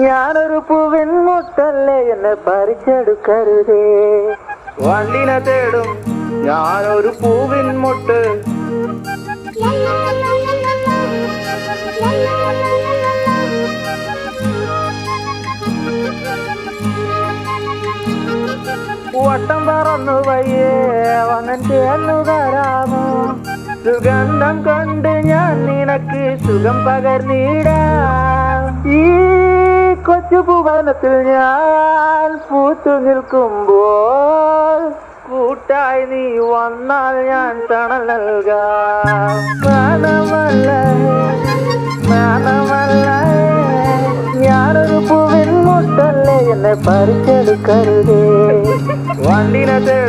ഞാനൊരു പൂവിൻ മുട്ടല്ലേ എന്നെ പറിച്ചെടുക്കരുതേ. വണ്ടിനെ തേടും ഞാനൊരു പൂവിൻ മുട്ട്. വട്ടം പറന്നു വയ്യേ വന്നൻ ചേർന്നു തരാമോ? സുഗന്ധം കൊണ്ട് ഞാൻ നിനക്ക് സുഖം പകർന്നിടാം. ഈ കൊച്ചു ഭുവനത്തിൽ ഞാൻ പൂത്തു നിൽക്കുമ്പോൾ കൂട്ടായി നീ വന്നാൽ ഞാൻ തണൽ നൽകാം. നാണമല്ല നാണമല്ല ഞാനൊരു പൂവിൻ മുട്ടല്ലേ എന്നെ പറിച്ചെടുക്കരുതേ. വണ്ടിനെ തേടും